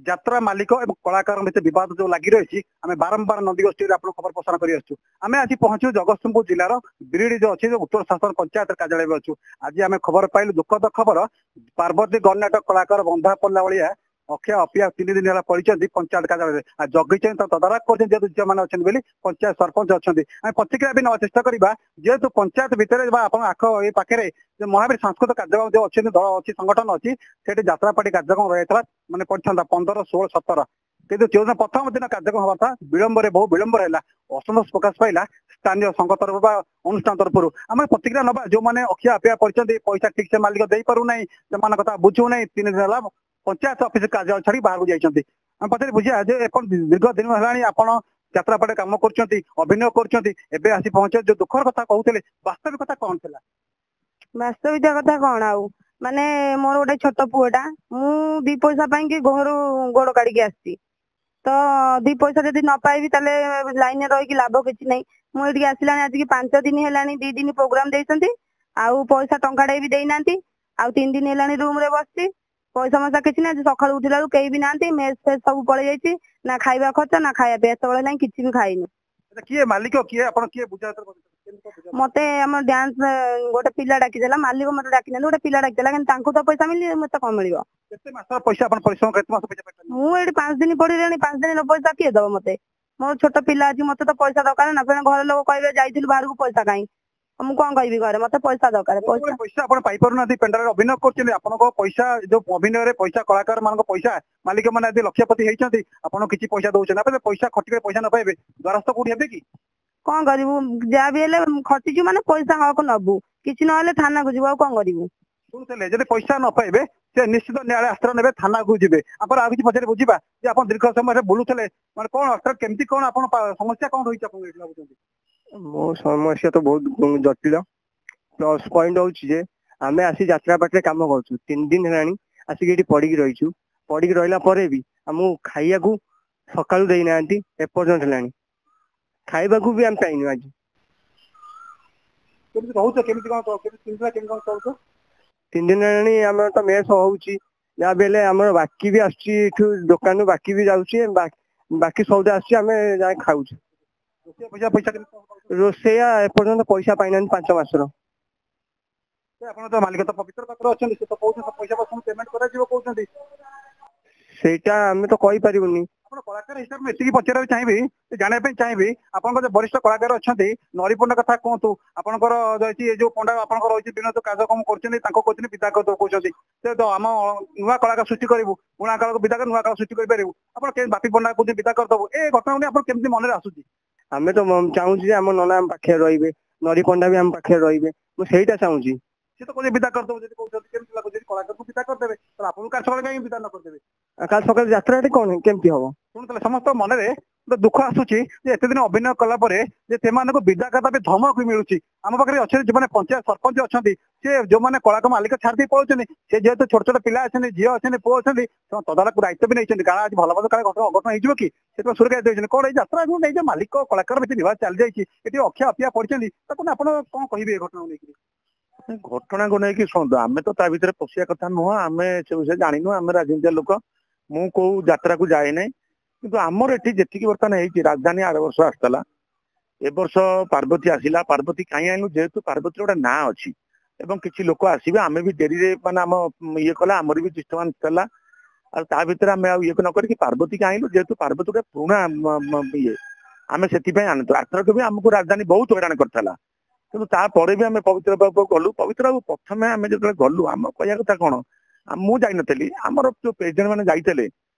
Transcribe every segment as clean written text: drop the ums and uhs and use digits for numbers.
যাত্রা মালিক এবং কଳାକାର ভিତରେ বিବାଦ ଯୋଉ ଲାଗି ରହିଛି ଆମେ ବାରମ୍ବାର ନଦୀ ଗୋଷ୍ଠୀରେ ଆପଣ ଖବର ପ୍ରସାରଣ କରି ଆସୁଛୁ ଆମେ ଆଜି ପହଞ୍ଚୁ ଜଗତସିଂହପୁର ଜିଲ୍ଲାର ବିରିଡି ଯୋଉ ଅଛି ଯୋଉ ଉତ୍ତର ଶାସନ ପଞ୍ଚାୟତ କାର୍ଯ୍ୟାଳୟରେ ଅଛୁ ଆଜି ଆମେ ଖବର ପାଇଲୁ ଦୁଃଖଦ ଖବର ପାର୍ବତୀ ଗଣନାଟକ କଳାକାର ବନ୍ଧା ପଡିଲା ଭଳିଆ ଅକ୍ଷୟ ଅପିଆ 3 ଦିନ ହେଲା ପଡିଛନ୍ତି ପଞ୍ଚାୟତ କାର୍ଯ୍ୟାଳୟରେ ଆଉ ଜଗିଛନ୍ତି ତଦାରଖ କରୁଛନ୍ତି ଯେହେତୁ ଝିଅମାନେ ଅଛନ୍ତି ବୋଲି ପଞ୍ଚାୟତ ସରପଞ୍ଚ ଅଛନ୍ତି ଆମେ ପ୍ରତିକ୍ରିୟା ବି ନେବା ଚେଷ୍ଟା କରିବା ଯେହେତୁ ପଞ୍ଚାୟତ ଭିତରେ ବା ଆପଣ ଆଖ ଏଇ ପାଖରେ ମହାବୀର ସାଂସ୍କୃତିକ କାର୍ଯ୍ୟକ୍ରମ ଯୋଉ ଅଛନ୍ତି ଦଳ ଅଛି ସଂଗଠନ ଅଛି ସେଠି ଯାତ୍ରା ପାର୍ଟି କାର୍ଯ୍ୟକ୍ରମ ରହିଥିଲା ମାନେ ପଡିଥାନ୍ତା 15, 16, 17 କିନ୍ତୁ ଯୋଉଦିନ ପ୍ରଥମ ଦିନ କାର୍ଯ୍ୟକ୍ରମ ହବା କଥା ବିଳମ୍ବରେ ବହୁ ବିଳମ୍ବରେ ହେଲା ଅସନ୍ତୋଷ ପ୍ରକାଶ ପାଇଲା ସ୍ଥାନୀୟ ସଂଘ ତରଫରୁ ବା ଅନୁଷ୍ଠାନ ତରଫରୁ ଆମେ ପ୍ରତିକ୍ରିୟା ନବା ଯୋଉମାନେ ଅଖିଆ ଅପିଆ ପଡିଛନ୍ତି ପଇସା ଠିକ ସେ ମାଲିକ ଦେଇପାରୁନାହିଁ ସେମାନଙ୍କ କଥା ବୁଝୁନାହିଁ 3 ଦିନ ହେଲା ପଞ୍ଚାୟତ ଅଫିସ କାର୍ଯ୍ୟାଳୟ ଛାଡି ବାହାରକୁ ଯାଇଛନ୍ତି ଆମେ ପଚାରି ବୁଝିବା ଯେ ଆପଣ ଦୀର୍ଘ ଦିନ ହେଲାଣି ଆପଣ ଯାତ୍ରା ପାର୍ଟି କାମ କରୁଛନ୍ତି ଅଭିନୟ କରୁଛନ୍ତି ଏବେ ଆସି ପହଞ୍ଚିବା ଯୋଉ ଦୁଃଖର କଥା କହୁଥିଲେ ବାସ୍ତବିକତା କଣ ଥିଲା? ବାସ୍ତବିକତା କଥା କଣ ଆଉ ମାନେ ମୋର ଗୋଟେ ଛୋଟ ପୁଅଟା ମୁଁ 2 ପଇସା ପାଇଁକି ଘରୁ ଗୋଡ କାଢିକି ଆସିଛି ତ 2 ପଇସା ଯଦି ନ ପାଇବି ତାହେଲେ ଲାଇନରେ ରହିକି ଲାଭ କିଛି ନାହିଁ ମୁଁ ଏଠିକି ଆସିଲାଣି ଆଜିକି 5 ଦିନ ହେଲାଣି 2 ଦିନ ପ୍ରୋଗ୍ରାମ ଦେଇଛନ୍ତି ଆଉ ପଇସା ଟଙ୍କାଟେ ବି ଦେଇନାହାନ୍ତି ଆଉ 3 ଦିନ ହେଲାଣି ରୁମ ରେ ବସିଛି ପଇସା ମସା କିଛି ନାହିଁ ଆଜି ସକାଳୁ ଉଠିଲା ବେଳକୁ କେହି ବି ନାହାନ୍ତି ମେସ୍ ଫେସ୍ ସବୁ ପଳେଇ ଯାଇଛି ନା ଖାଇବା ଖର୍ଚ୍ଚ ନା ଖାଇବା ପିଇବା ଏତେବେଳେ ନାହିଁ କିଛି ବି ଖାଇନି କିଏ ମାଲିକ କିଏ ଆପଣ କିଏ ବୁଝାଉଥିଲେ ମତେ ଆମ ଡ୍ୟାନ୍ସ ଗୋଟେ ପିଲା ଡାକିଦେଲା ମାଲିକ ମତେ ଡାକିନାହାନ୍ତି ଗୋଟେ ପିଲା ଡାକିଦେଲା କିନ୍ତୁ ତାଙ୍କୁ ତ ପଇସା ମିଳିବ ମତେ କଣ ମିଳିବ କେତେ ମାସର ପଇସା ଆପଣ ପରିଶ୍ରମ କେତେ ମାସ ପଇସା ପାଇଛନ୍ତି ମୁଁ ଏଠି 5 ଦିନ ପଡିଲାଣି 5 ଦିନର ପଇସା କିଏ ଦବ ମତେ ମୋର ଛୋଟ ପିଲା ଅଛି ମତେ ତ ପଇସା ଦରକାର ନା ଫେରେ ଘର ଲୋକ କହିବେ ଯାଇଥିଲୁ ବାହାରକୁ ପଇସା କାଇଁ ମୁଁ କଣ କହିବି ଘରେ ମତେ ପଇସା ଦରକାର ପଇସା ଆପଣ ପାଇପାରୁନାହାନ୍ତି ପେଣ୍ଡାଲରେ ଅଭିନୟ କରୁଛନ୍ତି ଆପଣଙ୍କ ପଇସା ଯୋଉ ଅଭିନୟରେ ପଇସା କଳାକାର ମାନଙ୍କ ପଇସା ମାଲିକ ମାନେ ଆଜି ଲକ୍ଷପତି ହେଇଛନ୍ତି ଆପଣ କିଛି ପଇସା ଦଉଛନ୍ତି ଆପଣ ପଇସା ଖଟିକରେ ପଇସା ନ ପାଇବେ ଦ୍ୱାରସ୍ଥ କୋଉଠି ହେବେ କି କଣ କରିବୁ ଯାହା ବି ହେଲେ ଖଟିଛୁ ମାନେ ପଇସା ହକ ନବୁ କିଛି ନହେଲେ ଥାନାକୁ ଯିବୁ ଆଉ କଣ କରିବୁ ଶୁଣୁଥିଲେ ଯଦି ପଇସା ନ ପାଇବେ ସେ ନିଶ୍ଚିତ ନ୍ୟାୟାଳୟ ଆଶ୍ରୟ ନେବେ ଥାନାକୁ ଯିବେ ଆପଣ ଆଉ କିଛି ପଚାରି ବୁଝିବା ଯେ ଆପଣ ଦୀର୍ଘ ସମୟରେ ବୁଲୁଥିଲେ ମାନେ କଣ କେମିତି କଣ ଆପଣ ସମସ୍ୟା କଣ ରହିଛି ଆପଣ ଏଠି ଭାବୁଛନ୍ତି ମୋ ସମସ୍ୟା ତ ବହୁତ ଜଟିଳ ପ୍ଲସ୍ ପଏଣ୍ଟ ହଉଛି ଯେ ଆମେ ଆସି ଯାତ୍ରା ପାର୍ଟିରେ କାମ କରୁଛୁ 3 ଦିନ ହେଲାଣି ଆସିକି ଏଠି ପଡିକି ରହିଛୁ ପଡିକି ରହିଲା ପରେ ବି ଆମକୁ ଖାଇବାକୁ ସକାଳୁ ଦେଇନାହାନ୍ତି ଏପର୍ଯ୍ୟନ୍ତ ହେଲାଣି ଖାଇବାକୁ ବି ଆମେ ପାଇନୁ ଆଜି କେମିତି ରହୁଛ କେମିତି କଣ କେମିତି ଚଳୁଛ 3 ଦିନ ହେଲାଣି ଆମର ତ ମେସ୍ ହଉଛି ଯାହା ବି ହେଲେ ଆମର ବାକି ବି ଆସୁଛି ଏଠୁ ଦୋକାନରୁ ବାକି ବି ଯାଉଛି ବାକି ସଉଦା ଆସୁଛି ଆମେ ଯାଇ ଖାଉଛୁ ରୋଷେଇଆ ଏପର୍ଯ୍ୟନ୍ତ ପଇସା ପାଇନାହାନ୍ତି 5 ମାସର ଆପଣ ତ ମାଲିକ ତ ପବିତ୍ର ପାତ୍ର ଅଛନ୍ତି ସେ ତ କହୁଛନ୍ତି ପଇସା ପେମେଣ୍ଟ କରାଯିବ କହୁଛନ୍ତି ସେଇଟା ଆମେ ତ କହିପାରିବୁନି ଆପଣ କଳାକାର ହିସାବରେ ଏତିକି ପଚାରିବାକୁ ଚାହିଁବି ଜାଣିବା ପାଇଁ ଚାହିଁବି ଆପଣଙ୍କର ଯୋଉ ବରିଷ୍ଠ କଳାକାର ଅଛନ୍ତି ନରିପଣ୍ଡା କଥା କୁହନ୍ତୁ ଆପଣଙ୍କର ରହିଛି ଏ ଯୋଉ ପଣ୍ଡା ଆପଣଙ୍କର ରହିଛି ବିଭିନ୍ନ କାର୍ଯ୍ୟକ୍ରମ କରୁଛନ୍ତି ତାଙ୍କୁ କହୁଛନ୍ତି ବିଦା କରିଦେବ କହୁଛନ୍ତି ସେ ତ ଆମ ନୂଆ କଳାକାର ସୃଷ୍ଟି କରିବୁ ପୁଣା କାଳକୁ ବିଦା କରି ନୂଆ କାଳ ସୃଷ୍ଟି କରିପାରିବୁ ଆପଣ କେମିତି ବାପି ପଣ୍ଡା କହୁଛନ୍ତି ବିଦା କରିଦେବୁ ଏ ଘଟଣା ଆପଣ କେମିତି ମନରେ ଆସୁଛି ଆମେ ତ ଚାହୁଁଛୁ ଯେ ଆମ ନନା ଆମ ପାଖରେ ରହିବେ ନରିପଣ୍ଡା ବି ଆମ ପାଖରେ ରହିବେ ମୁଁ ସେଇଟା ଚାହୁଁଛି ସେ ତ କହୁଛି ବିଦା କରିଦେବୁ ଯଦି କହୁଛନ୍ତି କେମିତି ଲାଗୁଛି କଳାକାରକୁ ବିଦା କରିଦେବେ ତାହେଲେ ଆପଣଙ୍କୁ କାଲି ସକାଳେ କାହିଁକି ବିଦା ନ କରିଦେବେ କାଲି ସକାଳେ ଯାତ୍ରାଟି କଣ କେମିତି ହବ ଶୁଣୁଥିଲେ ସମସ୍ତଙ୍କ ମନରେ ଗୋଟେ ଦୁଃଖ ଆସୁଛି ଯେ ଏତେ ଦିନ ଅଭିନୟ କଲା ପରେ ଯେ ସେମାନଙ୍କୁ ବିଦା କରିବା ପାଇଁ ଧମକ ମିଳୁଛି ଆମ ପାଖରେ ଅଛନ୍ତି ଯୋଉମାନେ ପଞ୍ଚାୟତ ସରପଞ୍ଚ ଅଛନ୍ତି ସେ ଯୋଉମାନେ କଳାକାର ମାଲିକ ଛାଡି ଦେଇ ପଳାଉଛନ୍ତି ସେ ଯେହେତୁ ଛୋଟ ଛୋଟ ପିଲା ଅଛନ୍ତି ଝିଅ ଅଛନ୍ତି ପୁଅ ଅଛନ୍ତି ସେମାନେ ତଦାରଖ ଦାୟିତ୍ୱ ବି ନେଇଛନ୍ତି କାରଣ ଆଜି ଭଲ ଭଲ କାଳେ ଘଟଣା ଅଘଟଣ ହେଇଯିବ କି ସେଥିପାଇଁ ସୁରକ୍ଷା ଦେଇଛନ୍ତି କଣ ଏଇ ଯାତ୍ରା ନେଇ ଯେ ମାଲିକ କଳାକାର ଭିତରେ ବିବାଦ ଚାଲିଯାଇଛି ଏଠି ଅଖିଆ ଅପିଆ ପଡିଛନ୍ତି ତାକୁ ଆପଣ କଣ କହିବେ ଏ ଘଟଣାକୁ ନେଇକି ଘଟଣାକୁ ନେଇକି ଶୁଣନ୍ତୁ ଆମେ ତ ତା ଭିତରେ ପଶିବା କଥା ନୁହଁ ଆମେ ସେ ବିଷୟରେ ଜାଣିନୁ ଆମେ ରାଜନୀତିଆ ଲୋକ ମୁଁ କୋଉ ଯାତ୍ରାକୁ ଯାଏ ନାହିଁ କିନ୍ତୁ ଆମର ଏଠି ଯେତିକି ବର୍ତ୍ତମାନ ହେଇଛି ରାଜଧାନୀ 8 ବର୍ଷ ଆସିଥିଲା ଏ ବର୍ଷ ପାର୍ବତୀ ଆସିଲା ପାର୍ବତୀ କାହିଁ ଆଣିଲୁ ଯେହେତୁ ପାର୍ବତୀର ଗୋଟେ ନାଁ ଅଛି ଏବଂ କିଛି ଲୋକ ଆସିବେ ଆମେ ବି ଡେରିରେ ମାନେ ଆମ ଇଏ କଲା ଆମର ବି ଡିଷ୍ଟର୍ବାନ୍ସ ଥିଲା ଆଉ ତା ଭିତରେ ଆମେ ଆଉ ଇଏ ନ କରିକି ପାର୍ବତୀକି ଆଣିଲୁ ଯେହେତୁ ପାର୍ବତୀ ଗୋଟେ ପୁରୁଣା ଇଏ ଆମେ ସେଥିପାଇଁ ଆଣିଛୁ ଆରଥରକ ବି ଆମକୁ ରାଜଧାନୀ ବହୁତ ହଇରାଣ କରିଥିଲା କିନ୍ତୁ ତାପରେ ବି ଆମେ ପବିତ୍ର ବାବୁ ଗଲୁ ପବିତ୍ର ବାବୁ ପ୍ରଥମେ ଆମେ ଯେତେବେଳେ ଗଲୁ ଆମ କହିବା କଥା କଣ ମୁଁ ଯାଇନଥିଲି ଆମର ଯୋଉ ପ୍ରେସିଡେଣ୍ଟ ମାନେ ଯାଇଥିଲେ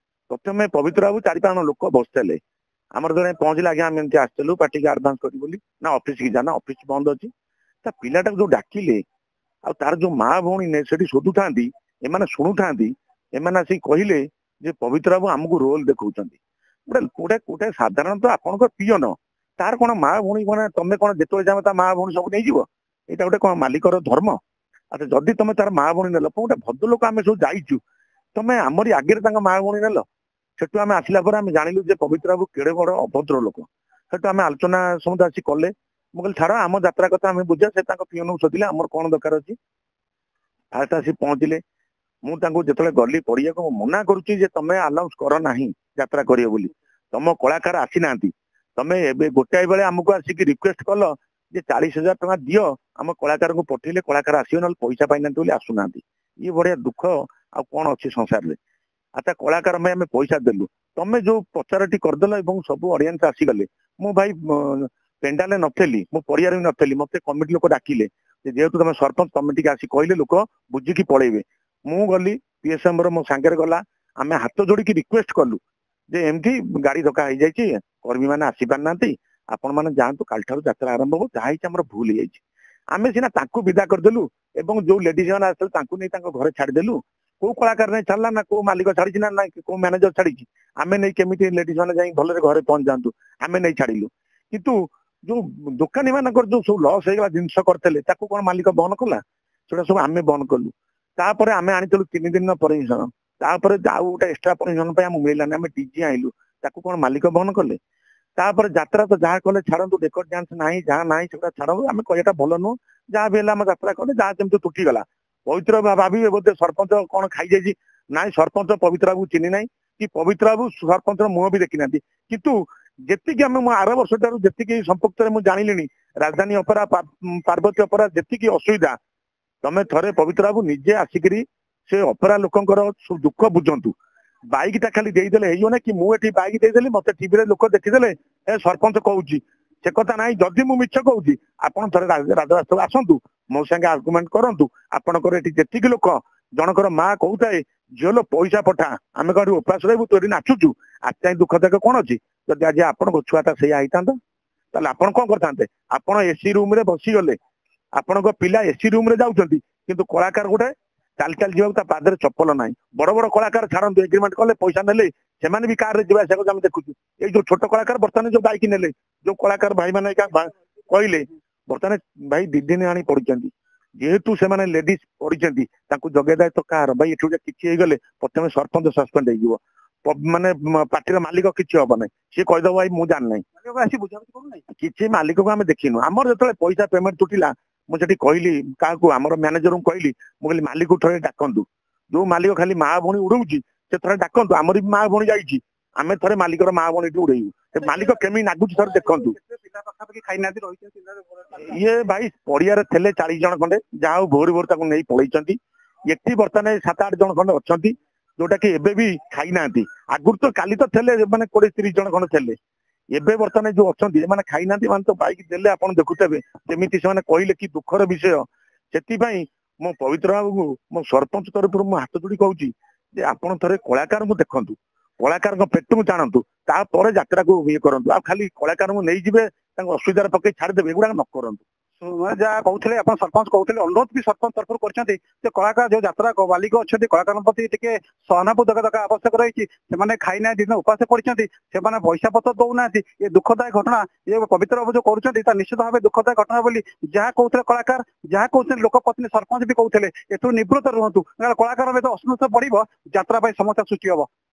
ପ୍ରଥମେ ପବିତ୍ର ବାବୁ 4-5 ଲୋକ ବସିଥିଲେ ଆମର ଜଣେ ପହଞ୍ଚିଲା ଆଜ୍ଞା ଆମେ ଏମିତି ଆସିଥିଲୁ ପାର୍ଟିକି ଆଡଭାନ୍ସ କରି ବୋଲି ନା ଅଫିସ କି ଯାନା ଅଫିସ ବନ୍ଦ ଅଛି ତା ପିଲାଟାକୁ ଯୋଉ ଡାକିଲେ ଆଉ ତାର ଯୋଉ ମା ଭଉଣୀ ସେଠି ଶୋଧୁଥାନ୍ତି ଏମାନେ ଶୁଣୁଥାନ୍ତି ଏମାନେ ଆସିକି କହିଲେ ଯେ ପବିତ୍ର ବାବୁ ଆମକୁ ରୋଲ ଦେଖଉଛନ୍ତି ଗୋଟେ ସାଧାରଣତଃ ଆପଣଙ୍କ ପିଅନ ତାର କଣ ମା ଭଉଣୀ ମାନେ ତମେ କଣ ଯେତେବେଳେ ଯାଅ ତା ମା ଭଉଣୀ ସବୁ ନେଇଯିବ ଏଇଟା ଗୋଟେ କଣ ମାଲିକର ଧର୍ମ ଆଚ୍ଛା ଯଦି ତମେ ତାର ମା ଭଉଣୀ ନେଲ ଗୋଟେ ଭଦ୍ରଲୋକ ଆମେ ସବୁ ଯାଇଛୁ ତମେ ଆମରି ଆଗରେ ତାଙ୍କ ମା ଭଉଣୀ ନେଲ ସେଠୁ ଆମେ ଆସିଲା ପରେ ଆମେ ଜାଣିଲୁ ଯେ ପବିତ୍ର ବାବୁ କେଡେ ବଡ ଅଭଦ୍ର ଲୋକ ସେଠୁ ଆମେ ଆଲୋଚନା ସମସ୍ତେ ଆସି କଲେ ମୁଁ କହିଲି ଛାଡ ଆମ ଯାତ୍ରା କଥା ଆମେ ବୁଝିବା ସେ ତାଙ୍କ ପିଅନକୁ ଶୋଧିଲେ ଆମର କଣ ଦରକାର ଅଛି ଫାଷ୍ଟ ଆସି ପହଞ୍ଚିଲେ ମୁଁ ତାଙ୍କୁ ଯେତେବେଳେ ଗଲି ପଡିଆକୁ ମୁଁ ମନା କରୁଛି ଯେ ତମେ ଆଲାଉନ୍ସ କର ନାହିଁ ଯାତ୍ରା କରିବ ବୋଲି, ତମ କଳାକାର ଆସିନାହାନ୍ତି, ତମେ ଏବେ ଗୋଟାଏ ବେଳେ ଆମକୁ ଆସିକି ରିକ୍ୱେଷ୍ଟ କଲ ଯେ 40,000 ଟଙ୍କା ଦିଅ ଆମ କଳାକାରଙ୍କୁ ପଠେଇଲେ କଳାକାର ଆସିବ, ନହେଲେ ପଇସା ପାଇନାହାନ୍ତି ବୋଲି ଆସୁନାହାନ୍ତି। ଇଏ ବଢିଆ ଦୁଃଖ ଆଉ କଣ ଅଛି ସଂସାରରେ। ଆଚ୍ଛା କଳାକାର ପାଇଁ ଆମେ ପଇସା ଦେଲୁ, ତମେ ଯୋଉ ପଚାରଟି କରିଦେଲ ଏବଂ ସବୁ ଅଡିଏନ୍ସ ଆସିଗଲେ, ମୁଁ ଭାଇ ପେଣ୍ଡାଲେ ନଥିଲି, ମୁଁ ପଡିଆରେ ବି ନଥିଲି, ମତେ କମିଟି ଲୋକ ଡାକିଲେ ଯେ ଯେହେତୁ ତମେ ସରପଞ୍ଚ ତମେ ଟିକେ ଆସି କହିଲେ ଲୋକ ବୁଝିକି ପଳେଇବେ। ମୁଁ ଗଲି, ପିଏସ୍ଏମ୍ ର ମୋ ସାଙ୍ଗରେ ଗଲା, ଆମେ ହାତ ଯୋଡିକି ରିକ୍ୱେଷ୍ଟ କଲୁ ଯେ ଏମିତି ଗାଡି ଧକ୍କା ହେଇଯାଇଛି, କର୍ମୀ ମାନେ ଆସିପାରୁନାହାନ୍ତି, ଆପଣ ମାନେ ଯାଆନ୍ତୁ, କାଲିଠାରୁ ଯାତ୍ରା ଆରମ୍ଭ ହବ, ଯାହା ହେଇଛି ଆମର ଭୁଲ ହେଇଯାଇଛି। ଆମେ ସିନା ତାଙ୍କୁ ବିଦା କରିଦେଲୁ ଏବଂ ଯୋଉ ଲେଡିଜ ମାନେ ଆସିଥିଲେ ତାଙ୍କୁ ନେଇ ତାଙ୍କ ଘରେ ଛାଡିଦେଲୁ, କୋଉ କଳାକାର ନେଇ ଛାଡିଲା ନା କୋଉ ମାଲିକ ଛାଡିଛି ନା ନାଇଁ କୋଉ ମ୍ୟାନେଜର ଛାଡିଛି, ଆମେ ନେଇ କେମିତି ଲେଡିଜ ମାନେ ଯାଇ ଭଲରେ ଘରେ ପହଞ୍ଚି ଯାଆନ୍ତୁ ଆମେ ନେଇ ଛାଡିଲୁ। କିନ୍ତୁ ଯୋଉ ଦୋକାନୀ ମାନଙ୍କର ଯୋଉ ସବୁ ଲସ୍ ହେଇଗଲା ଜିନିଷ କରିଥିଲେ ତାକୁ କଣ ମାଲିକ ବହନ କଲା? ସେଟା ସବୁ ଆମେ ବନ୍ଦ କଲୁ। ତାପରେ ଆମେ ଆଣିଥିଲୁ 3 ଦିନ ପରମିଶନ, ତାପରେ ଆଉ ଗୋଟେ ଏକ୍ସଟ୍ରା ପରମିଶନ ପାଇଁ ଆମକୁ ମିଳିଲାନି, ଆମେ ଡିଜି ଆଣିଲୁ, ତାକୁ କଣ ମାଲିକ ବହନ କଲେ? ତାପରେ ଯାତ୍ରା ତ ଯାହା କଲେ ଛାଡନ୍ତୁ, ରେକର୍ଡ ଡ୍ୟାନ୍ସ ନାହିଁ ଯାହା ନାହିଁ ସେଗୁଡା ଛାଡନ୍ତୁ, ଆମେ କହିବାଟା ଭଲ ନୁହଁ, ଯାହା ବି ହେଲା ଆମ ଯାତ୍ରା କଲେ, ଯାହା ଯେମିତି ତୁଟିଗଲା। ପବିତ୍ର ଭାବିବେ ବୋଧେ ସରପଞ୍ଚ କଣ ଖାଇଯାଇଛି, ନାଇଁ ସରପଞ୍ଚ ପବିତ୍ର ବାବୁ ଚିହ୍ନି ନାହିଁ କି ପବିତ୍ର ବାବୁ ସରପଞ୍ଚର ମୁହଁ ବି ଦେଖିନାହାନ୍ତି। କିନ୍ତୁ ଯେତିକି ଆମେ ମୁଁ ଆର ବର୍ଷ ଠାରୁ ଯେତିକି ସମ୍ପୃକ୍ତରେ ମୁଁ ଜାଣିଲିଣି, ରାଜଧାନୀ ଅପେରା ପାର୍ବତୀ ଅପେରା ଯେତିକି ଅସୁବିଧା, ତମେ ଥରେ ପବିତ୍ର ବାବୁ ନିଜେ ଆସିକିରି ସେ ଅପେରା ଲୋକଙ୍କର ଦୁଃଖ ବୁଝନ୍ତୁ। ବାଇକ୍ ଟା ଖାଲି ଦେଇଦେଲେ ହେଇଯିବ ନା କି ମୁଁ ଏଠି ବାଇକ୍ ଦେଇଦେଲି ମତେ ଟିଭିରେ ଲୋକ ଦେଖିଦେଲେ ଏ ସରପଞ୍ଚ କହୁଛି, ସେ କଥା ନାହିଁ। ଯଦି ମୁଁ ମିଛ କହୁଛି ଆପଣ ଥରେ ରାଜରାସ୍ତାକୁ ଆସନ୍ତୁ, ମୋ ସାଙ୍ଗେ ଆର୍ଗୁମେଣ୍ଟ କରନ୍ତୁ, ଆପଣଙ୍କର ଏଠି ଯେତିକି ଲୋକ, ଜଣଙ୍କର ମା କହୁଥାଏ ଝିଅଲୋ ପଇସା ପଠା, ଆମେ କଣ ଉପାସ ରହିବୁ, ତୁ ଏଠି ନାଚୁଛୁ, ଆଜି ଯାଇ ଦୁଃଖ ଦେଖ କଣ ଅଛି? ଯଦି ଆଜି ଆପଣଙ୍କ ଛୁଆଟା ସେଇଆ ହେଇଥାନ୍ତା ତାହେଲେ ଆପଣ କଣ କରିଥାନ୍ତେ? ଆପଣ ଏସି ରୁମ ରେ ବସିଗଲେ, ଆପଣଙ୍କ ପିଲା ଏସି ରୁମ ରେ ଯାଉଛନ୍ତି, କିନ୍ତୁ କଳାକାର ଗୋଟେ ଚାଲି ଚାଲି ଯିବାକୁ ତା ପାଦରେ ଚପଲ ନାହିଁ। ବଡ ବଡ କଳାକାର ଛାଡନ୍ତୁ, ଏଗ୍ରିମେଣ୍ଟ କଲେ ପଇସା ନେଲେ ସେମାନେ ବି କାରରେ ଯିବା ଆସିବାକୁ ଆମେ ଦେଖୁଛୁ। ଏଇ ଯୋଉ ଛୋଟ କଳାକାର ବର୍ତ୍ତମାନ ଯୋଉ ବାଇକ ନେଲେ, ଯୋଉ କଳାକାର ଭାଇ ମାନେ କହିଲେ, ବର୍ତ୍ତମାନ ଭାଇ 2 ଦିନ ଆଣି ପଡିଛନ୍ତି, ଯେହେତୁ ସେମାନେ ଲେଡିଜ ପଡିଛନ୍ତି ତାଙ୍କୁ ଜଗେଇ ଦାୟିତ୍ୱ କାହାର? ଭାଇ ଏଠୁ କିଛି ହେଇଗଲେ ପ୍ରଥମେ ସରପଞ୍ଚ ସସ୍ପେଣ୍ଡ ହେଇଯିବ, ମାନେ ପାର୍ଟିର ମାଲିକ କିଛି ହବ ନାହିଁ, ସିଏ କହିଦବ ଭାଇ ମୁଁ ଜାଣିନାହିଁ, ଆସି ବୁଝାବୁଝି କରୁନାହିଁ। କିଛି ମାଲିକକୁ ଆମେ ଦେଖିନୁ। ଆମର ଯେତେବେଳେ ପଇସା ପେମେଣ୍ଟ ତୁଟିଲା, ମୁଁ ସେଠି କହିଲି କାହାକୁ, ଆମର ମ୍ୟାନେଜରଙ୍କୁ କହିଲି, ମୁଁ କହିଲି ମାଲିକକୁ ଥରେ ଡାକନ୍ତୁ, ଯୋଉ ମାଲିକ ଖାଲି ମା ଭଉଣୀ ଉଡଉଛି ସେ ଥରେ ଡାକନ୍ତୁ, ଆମର ବି ମା ଭଉଣୀ ଯାଇଛି, ଆମେ ଥରେ ମାଲିକର ମା ଭଉଣୀ ଏଠି ଉଡେଇବୁ, ସେ ମାଲିକ କେମିତି ନାଗୁଛି ଥରେ ଦେଖନ୍ତୁ। ପିଲା ପାଖାପାଖି ଖାଇନାହାନ୍ତି ରହିଛନ୍ତି। ଇଏ ଭାଇ ପଡିଆରେ ଥିଲେ 40 ଜଣ ଖଣ୍ଡେ, ଯାହା ହଉ ଭୋରୁ ଭୋରୁ ତାକୁ ନେଇ ପଳେଇଛନ୍ତି। ଏଠି ବର୍ତ୍ତମାନ 7-8 ଜଣ ଖଣ୍ଡେ ଅଛନ୍ତି ଯୋଉଟା କି ଏବେ ବି ଖାଇନାହାନ୍ତି। ଆଗରୁ ତ କାଲି ତ ଥିଲେ ମାନେ 20-30 ଜଣ ଖଣ୍ଡେ ଥିଲେ, ଏବେ ବର୍ତ୍ତମାନ ଯୋଉ ଅଛନ୍ତି ସେମାନେ ଖାଇନାହାନ୍ତି। ମାନେ ତ ବାଇକ ଦେଲେ ଆପଣ ଦେଖୁଥିବେ ଯେମିତି ସେମାନେ କହିଲେ, କି ଦୁଃଖର ବିଷୟ। ସେଥିପାଇଁ ମୋ ପବିତ୍ର ବାବୁଙ୍କୁ ମୋ ସରପଞ୍ଚ ତରଫରୁ ମୁଁ ହାତ ଯୋଡି କହୁଛି ଯେ ଆପଣ ଥରେ କଳାକାରଙ୍କୁ ଦେଖନ୍ତୁ, କଳାକାରଙ୍କ ପେଟକୁ ଜାଣନ୍ତୁ, ତାପରେ ଯାତ୍ରାକୁ ଇଏ କରନ୍ତୁ। ଆଉ ଖାଲି କଳାକାରଙ୍କୁ ନେଇଯିବେ ତାଙ୍କୁ ଅସୁବିଧାରେ ପକେଇ ଛାଡିଦେବେ, ଏଗୁଡାକ ନ କରନ୍ତୁ। ଯାହା କହୁଥିଲେ ଆପଣ ସରପଞ୍ଚ କହୁଥିଲେ, ଅନୁରୋଧ ବି ସରପଞ୍ଚ ତରଫରୁ କରିଛନ୍ତି ଯେ କଳାକାର ଯୋଉ ଯାତ୍ରା ମାଲିକ ଅଛନ୍ତି କଳାକାରଙ୍କ ପ୍ରତି ଟିକେ ସହାନୁଭୂତି ଦରକାର ଆବଶ୍ୟକ ରହିଛି। ସେମାନେ ଖାଇନାହାନ୍ତି, ଦିନ ଉପାସ ପଡିଛନ୍ତି, ସେମାନେ ପଇସା ପତ୍ର ଦଉନାହାନ୍ତି। ଏ ଦୁଃଖଦାୟକ ଘଟଣା ଏ ପବିତ୍ର ବାବୁ ଯୋଉ କରୁଛନ୍ତି ତା ନିଶ୍ଚିତ ଭାବେ ଦୁଃଖଦାୟକ ଘଟଣା ବୋଲି ଯାହା କହୁଥିଲେ କଳାକାର, ଯାହା କହୁଥିଲେ ଲୋକ ପ୍ରତିନିଧି ସରପଞ୍ଚ ବି କହୁଥିଲେ। ଏଠୁ ନିବୃତ୍ତ ରୁହନ୍ତୁ, କଳାକାର ବି ଅସନ୍ତୋଷ ବଢିବ, ଯାତ୍ରା ପାଇଁ ସମସ୍ୟା ସୃଷ୍ଟି ହବ।